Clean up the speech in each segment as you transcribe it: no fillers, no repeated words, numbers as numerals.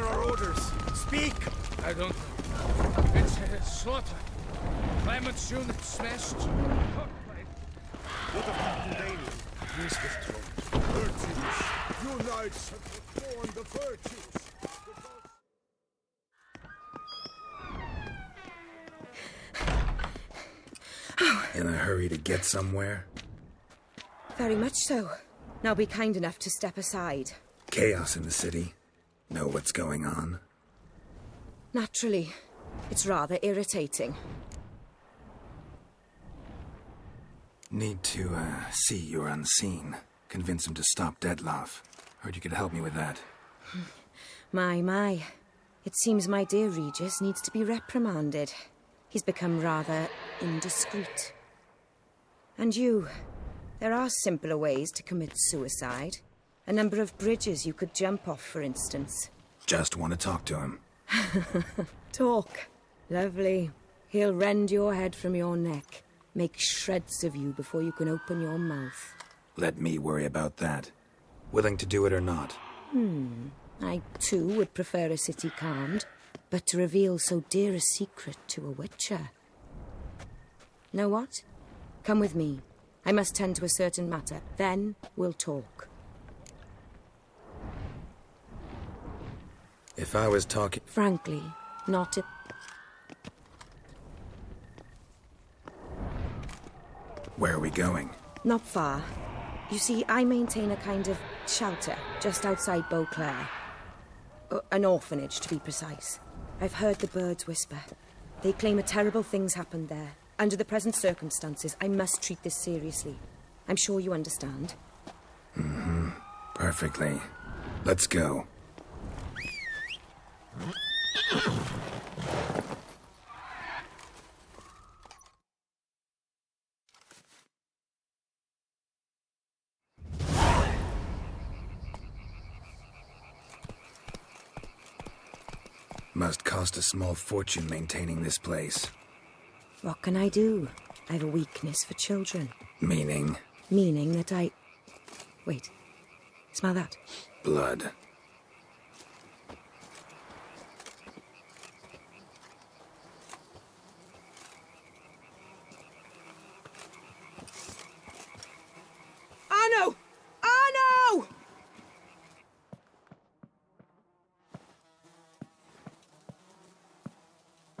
are orders? Speak! I don't know. It's a slaughter. Climate's unit smashed. Oh, What of Daniel? he's withdrawn. Virtues! You knights have forlorn the virtues! In a hurry to get somewhere? Very much so. Now be kind enough to step aside. Chaos in the city. Know what's going on? Naturally. It's rather irritating. Need to, see you're unseen. Convince him to stop Dettlaff. Heard you could help me with that. My. It seems my dear Regis needs to be reprimanded. He's become rather indiscreet. And you, there are simpler ways to commit suicide. A number of bridges you could jump off, for instance. Just want to talk to him. Talk. Lovely. He'll rend your head from your neck. Make shreds of you before you can open your mouth. Let me worry about that. Willing to do it or not? I, too, would prefer a city calmed, but to reveal so dear a secret to a witcher. Know what? Come with me. I must tend to a certain matter. Then we'll talk. If I was talking... Frankly, not it. Where are we going? Not far. You see, I maintain a kind of shelter just outside Beauclair. An orphanage, to be precise. I've heard the birds whisper. They claim a terrible thing's happened there. Under the present circumstances, I must treat this seriously. I'm sure you understand. Perfectly. Let's go. Must cost a small fortune maintaining this place. What can I do? I have a weakness for children. Meaning? Meaning that I... Wait. Smell that? Blood. Arno! Arno!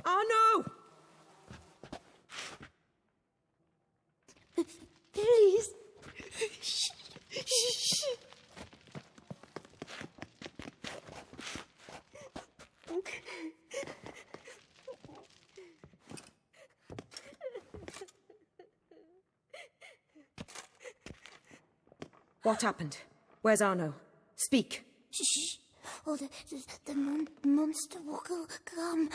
Arno! Please. What happened? Where's Arno? Speak. Shh. Oh, the monster will come.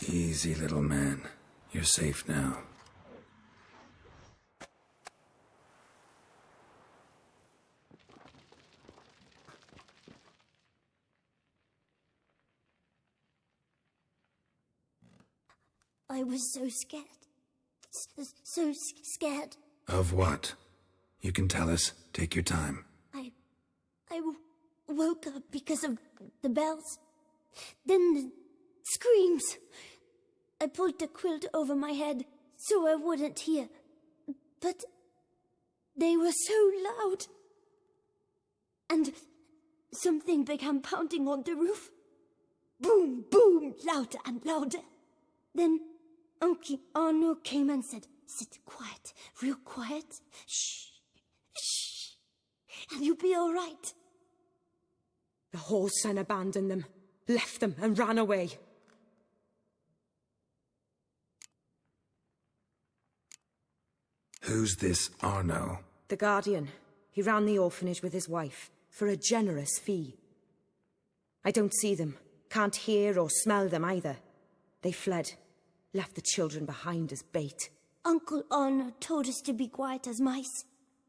Easy, little man. You're safe now. I was so scared. So scared. Of what? You can tell us. Take your time. I woke up because of the bells. Then the screams. I pulled the quilt over my head so I wouldn't hear. But they were so loud. And something began pounding on the roof. Boom, boom, louder and louder. Then Uncle Arno came and said, "Sit quiet, real quiet. Shh, shh, and you'll be all right." The whole son abandoned them, left them and ran away. Who's this Arno? The Guardian. He ran the orphanage with his wife, for a generous fee. I don't see them, can't hear or smell them either. They fled, left the children behind as bait. Uncle Arno told us to be quiet as mice,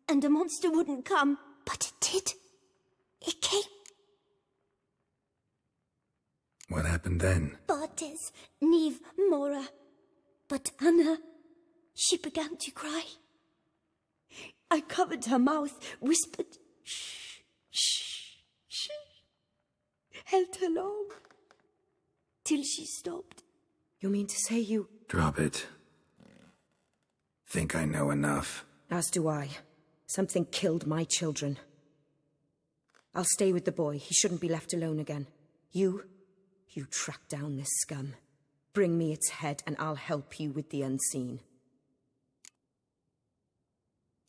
and the monster wouldn't come, but it did. It came. What happened then? Bartes, Neve, Mora. But Anna, She began to cry. I covered her mouth, whispered, shh, shh, shh, held her long, till she stopped. You mean to say you... Drop it. Think I know enough. As do I. Something killed my children. I'll stay with the boy. He shouldn't be left alone again. You track down this scum. Bring me its head and I'll help you with the unseen.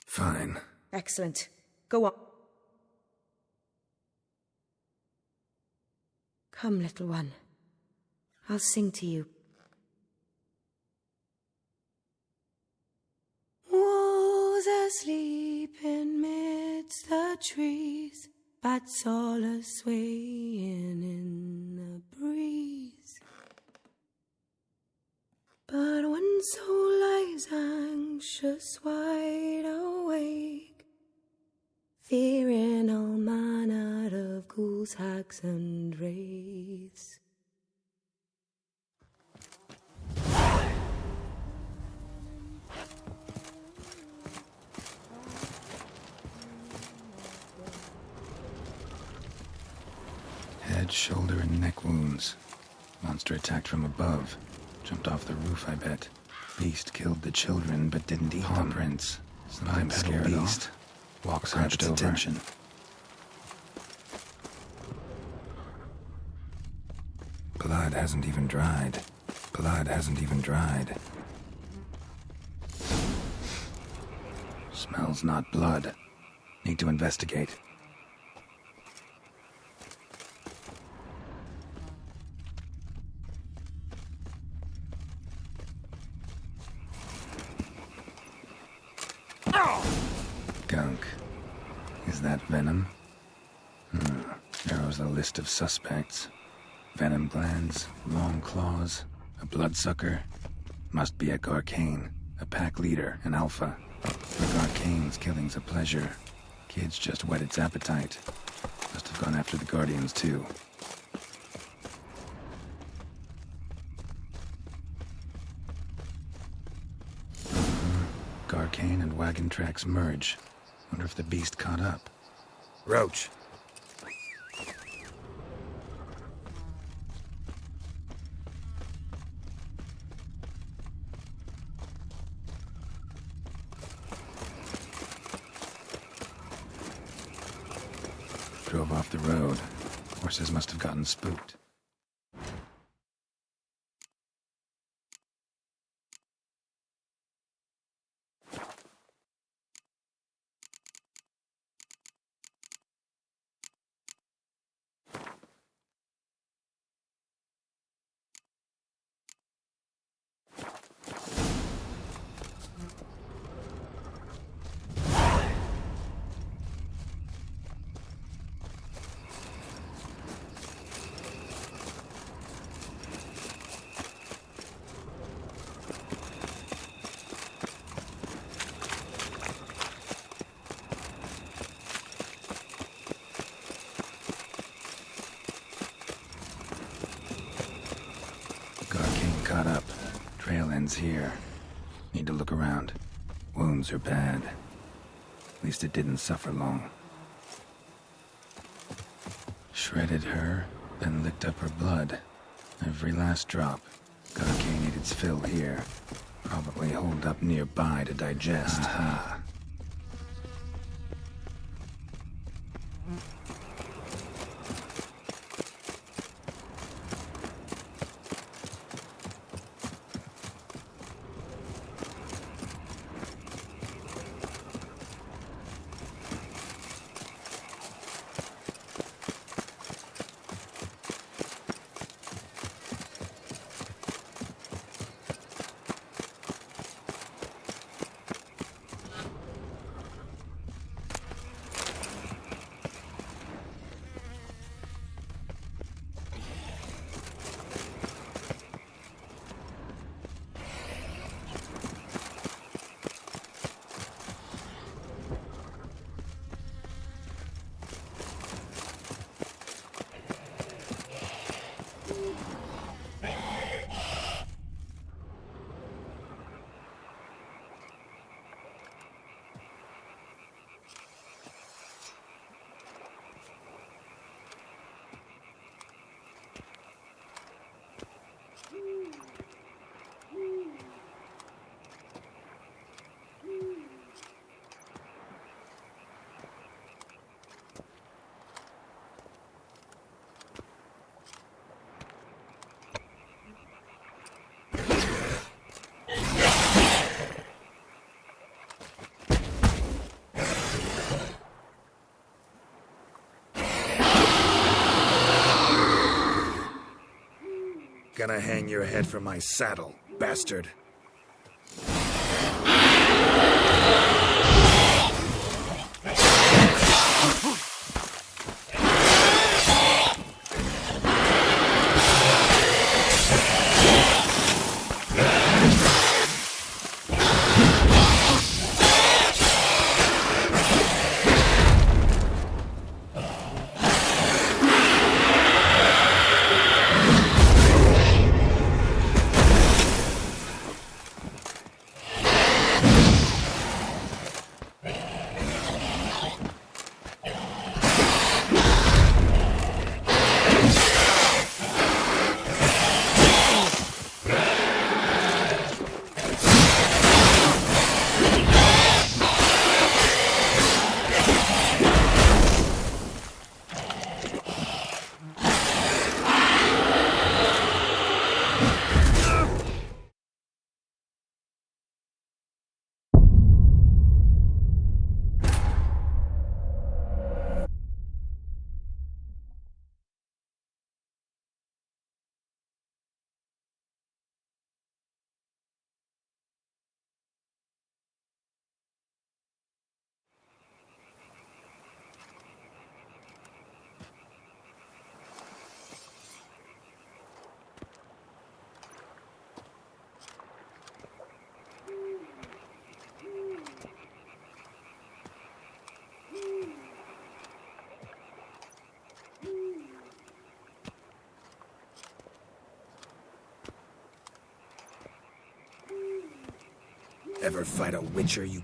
Fine. Excellent. Go on. Come, little one. I'll sing to you. Wolves asleep in midst the trees, bats all a-swaying in the breeze. But one soul lies anxious, wide awake, fearing all manner of ghouls, hags and wraiths. Head, shoulder, and neck wounds. Monster attacked from above. Jumped off the roof, I bet. Beast killed the children, but didn't eat them. Prints. Sometimes scared beast. Walks crouched over. Attention. Blood hasn't even dried. Blood hasn't even dried. Smells not blood. Need to investigate. Gunk. Is that venom? Narrows the list of suspects. Venom glands, long claws, a bloodsucker. Must be a Garcane, a pack leader, an alpha. For Garcane's killing's a pleasure. Kids just whet its appetite. Must have gone after the Guardians too. Garcane and wagon tracks merge. Wonder if the beast caught up. Roach. Drove off the road. Horses must have gotten spooked. Caught up. Trail ends here. Need to look around. Wounds are bad. At least it didn't suffer long. Shredded her, then licked up her blood. Every last drop. Garcane ate its fill here. Probably holed up nearby to digest. Aha. Gonna hang your head from my saddle, bastard. Ever fight a witcher, you...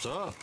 What's up?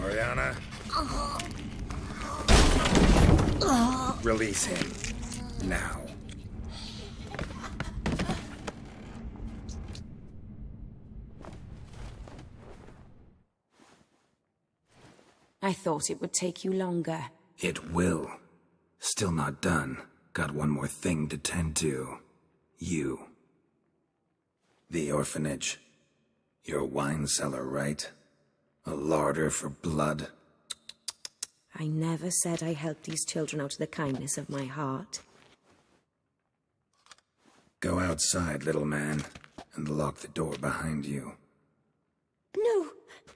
Oriana? Release him. Now. I thought it would take you longer. It will. Still not done. Got one more thing to tend to. You. The orphanage. You're a wine cellar, right? A larder for blood. I never said I helped these children out of the kindness of my heart. Go outside, little man, and lock the door behind you. No,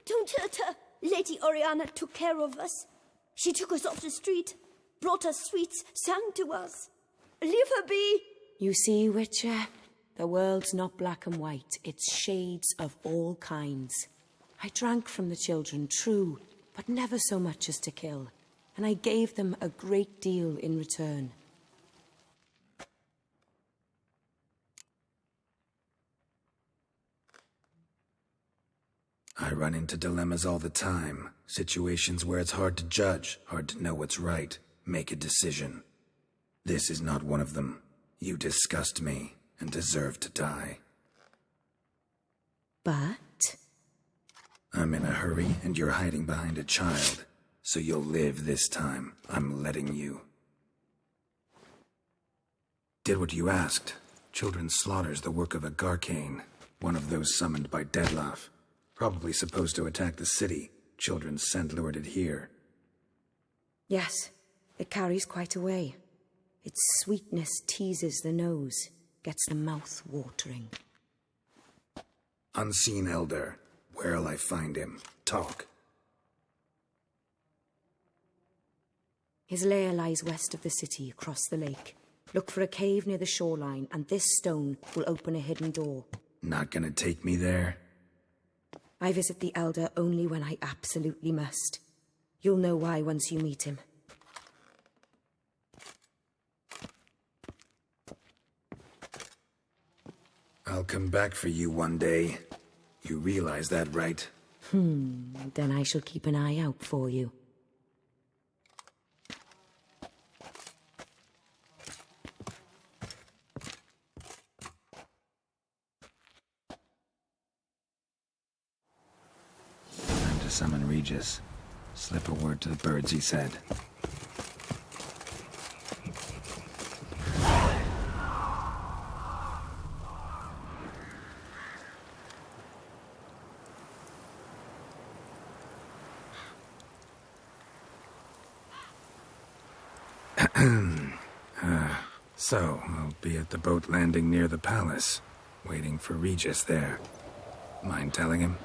don't hurt her. Lady Oriana took care of us. She took us off the street, brought us sweets, sang to us. Leave her be. You see, Witcher, the world's not black and white. It's shades of all kinds. I drank from the children, true, but never so much as to kill. And I gave them a great deal in return. I run into dilemmas all the time. Situations where it's hard to judge, hard to know what's right, make a decision. This is not one of them. You disgust me and deserve to die. But I'm in a hurry and you're hiding behind a child. So you'll live this time. I'm letting you. Did what you asked. Children's slaughter's the work of a Garcane, one of those summoned by Deadloff. Probably supposed to attack the city. Children's scent lured it here. yes, it carries quite a way. Its sweetness teases the nose, gets the mouth watering. Unseen Elder. Where'll I find him? Talk. His lair lies west of the city, across the lake. Look for a cave near the shoreline, and this stone will open a hidden door. Not gonna take me there? I visit the Elder only when I absolutely must. You'll know why once you meet him. I'll come back for you one day. You realize that, right? Then I shall keep an eye out for you. Time to summon Regis. Slip a word to the birds, he said. So, I'll be at the boat landing near the palace, waiting for Regis there. Mind telling him?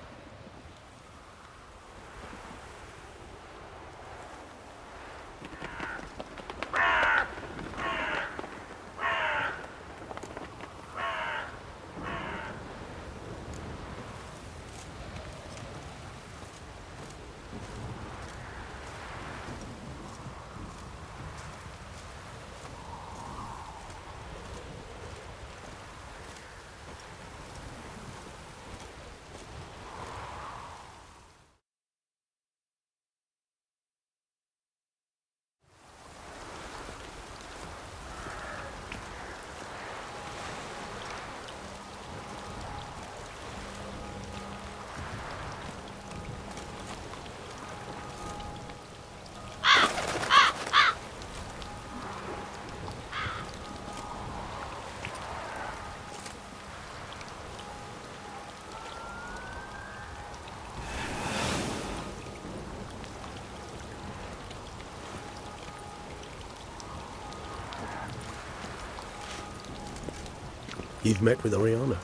You've met with Oriana.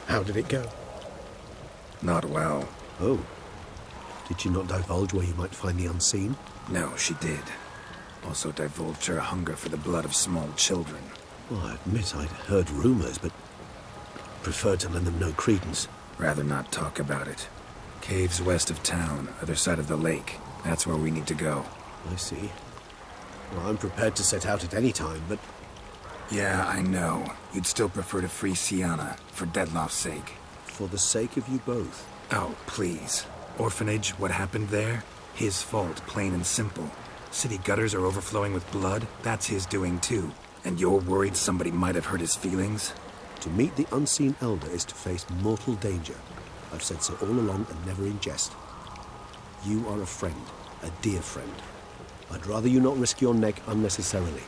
How did it go? Not well. Oh. Did she not divulge where you might find the unseen? No, she did. Also divulged her hunger for the blood of small children. Well, I admit I'd heard rumors, but preferred to lend them no credence. Rather not talk about it. Caves west of town, other side of the lake. That's where we need to go. I see. Well, I'm prepared to set out at any time, but... Yeah, I know. You'd still prefer to free Sienna, for Deadloff's sake. For the sake of you both. Oh, please. Orphanage, what happened there? His fault, plain and simple. City gutters are overflowing with blood. That's his doing too. And you're worried somebody might have hurt his feelings? To meet the unseen elder is to face mortal danger. I've said so all along and never in jest. You are a friend, a dear friend. I'd rather you not risk your neck unnecessarily.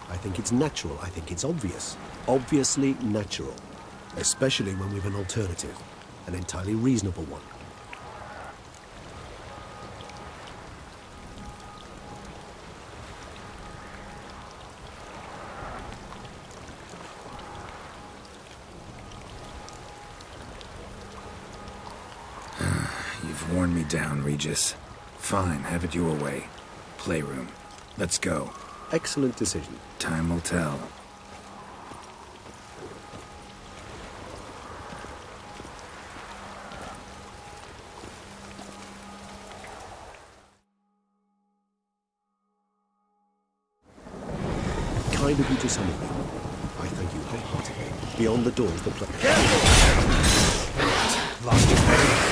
I think it's natural, I think it's obvious. Obviously natural. Especially when we've an alternative. An entirely reasonable one. You've worn me down, Regis. Fine, have it your way. Playroom. Let's go. Excellent decision. Time will tell. Kind of you to summon me. I thank you wholeheartedly. Beyond the doors, the place. Lost your way.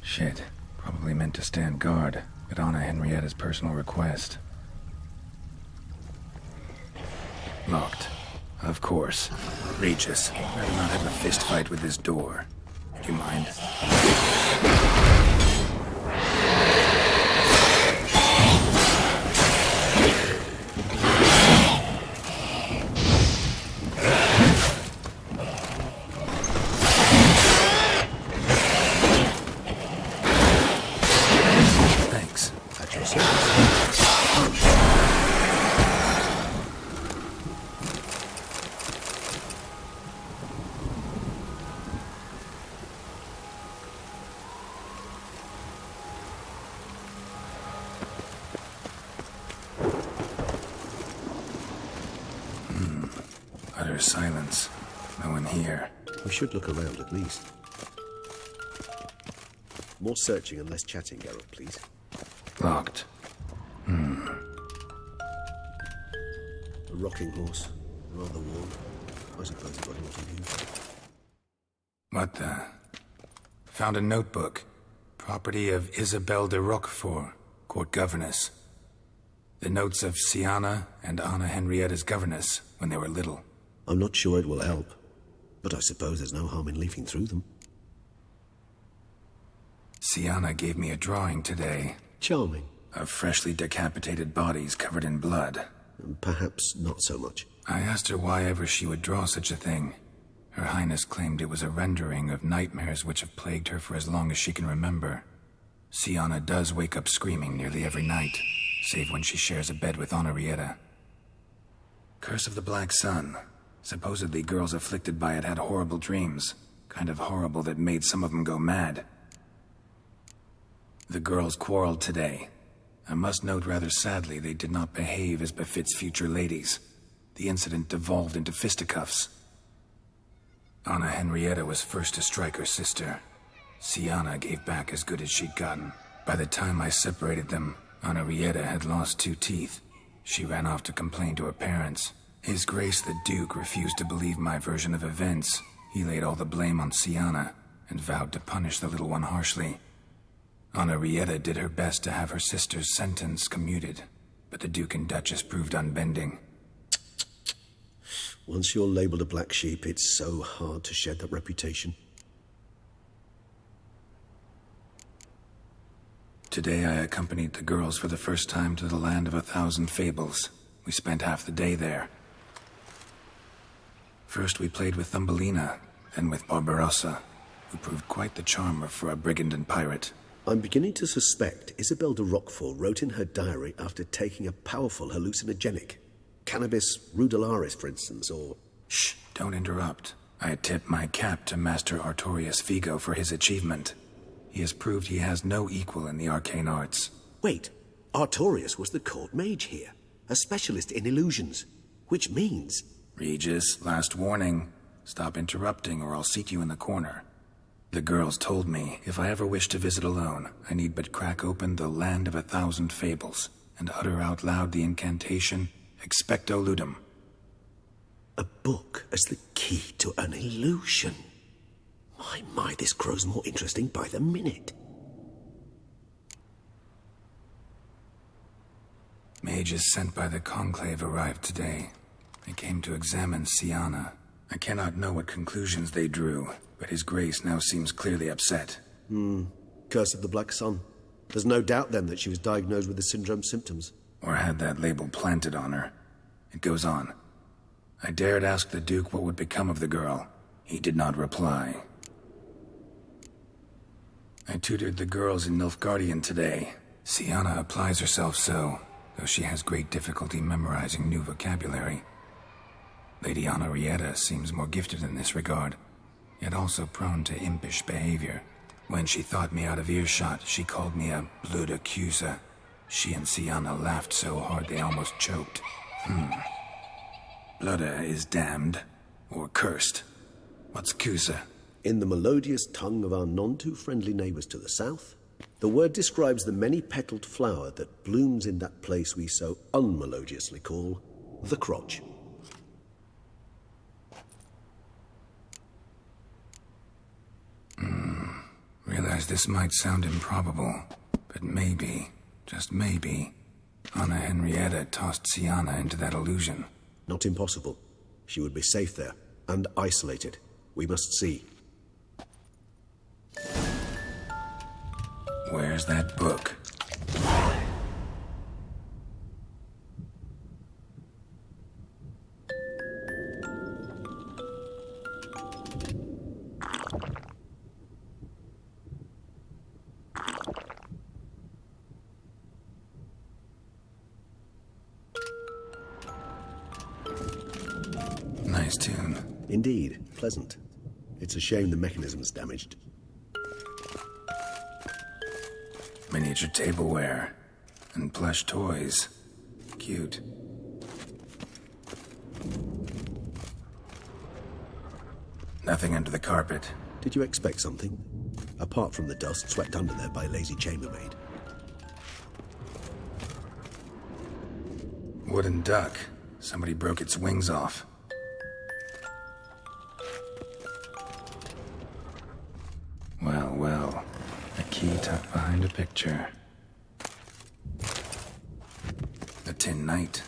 Shit. Probably meant to stand guard at Anna Henrietta's personal request. Locked. Of course. Regis, rather not have a fist fight with this door. Do you mind? Thanks. At your service. Utter silence. No one here. We should look around at least. More searching and less chatting, Geralt, please. Locked. A rocking horse. Rather warm. I suppose it got him confused. What the? Found a notebook. Property of Isabelle de Roquefort, court governess. The notes of Sienna and Anna Henrietta's governess when they were little. I'm not sure it will help, but I suppose there's no harm in leafing through them. Sienna gave me a drawing today. Charming. Of freshly decapitated bodies covered in blood. Perhaps not so much. I asked her why ever she would draw such a thing. Her Highness claimed it was a rendering of nightmares which have plagued her for as long as she can remember. Sienna does wake up screaming nearly every night, save when she shares a bed with Henrietta. Curse of the Black Sun. Supposedly girls afflicted by it had horrible dreams. Kind of horrible that made some of them go mad. The girls quarreled today. I must note rather sadly they did not behave as befits future ladies. The incident devolved into fisticuffs. Anna Henrietta was first to strike her sister. Sienna gave back as good as she'd gotten. By the time I separated them, Henrietta had lost 2 teeth. She ran off to complain to her parents. His Grace the Duke refused to believe my version of events. He laid all the blame on Sienna and vowed to punish the little one harshly. Henrietta did her best to have her sister's sentence commuted, but the Duke and Duchess proved unbending. Once you're labeled a black sheep, it's so hard to shed that reputation. Today I accompanied the girls for the first time to the land of 1,000 fables. We spent half the day there. First we played with Thumbelina, then with Barbarossa, who proved quite the charmer for a brigand and pirate. I'm beginning to suspect Isabel de Roquefort wrote in her diary after taking a powerful hallucinogenic. Cannabis rudularis, for instance, or... Shh, don't interrupt. I tip my cap to Master Artorius Vigo for his achievement. He has proved he has no equal in the arcane arts. Wait, Artorius was the court mage here, a specialist in illusions, which means... Regis, last warning. Stop interrupting or I'll seat you in the corner. The girls told me if I ever wish to visit alone, I need but crack open the Land of 1,000 Fables and utter out loud the incantation, Expecto Ludum. A book as the key to an illusion. My, this grows more interesting by the minute. Mages sent by the Conclave arrived today. They came to examine Siana. I cannot know what conclusions they drew, but His Grace now seems clearly upset. Curse of the Black Sun. There's no doubt then that she was diagnosed with the syndrome symptoms. Or had that label planted on her. It goes on. I dared ask the Duke what would become of the girl. He did not reply. I tutored the girls in Nilfgaardian today. Siana applies herself so, though she has great difficulty memorizing new vocabulary. Lady Henrietta seems more gifted in this regard, yet also prone to impish behavior. When she thought me out of earshot, she called me a blood accuser. She and Siana laughed so hard they almost choked. Blooda is damned, or cursed. What's Cusa? In the melodious tongue of our none-too-friendly neighbours to the south, the word describes the many-petaled flower that blooms in that place we so unmelodiously call the crotch. Realize this might sound improbable, but maybe, just maybe, Anna Henrietta tossed Siana into that illusion. Not impossible. She would be safe there, and isolated. We must see. Where's that book? Nice tune. Indeed, pleasant. It's a shame the mechanism's damaged. Miniature tableware and plush toys. Cute. Nothing under the carpet. Did you expect something? Apart from the dust swept under there by a lazy chambermaid. Wooden duck. Somebody broke its wings off. Well, well. A key tucked behind a picture. A tin knight.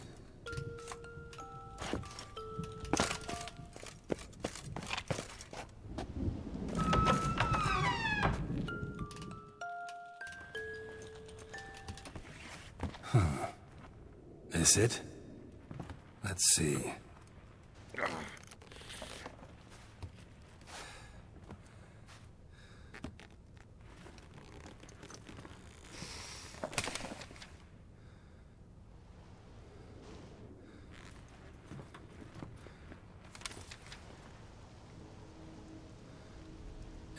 This it? Let's see.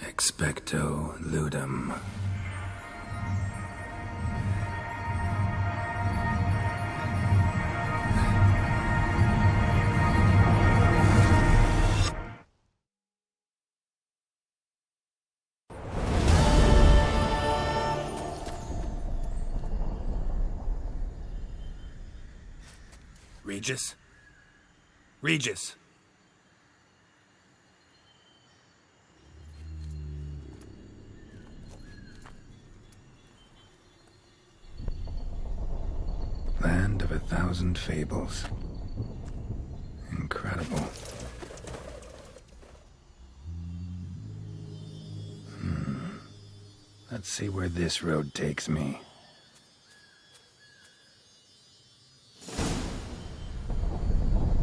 Expecto Ludum. Regis? Regis! Land of 1,000 Fables. Incredible. Let's see where this road takes me.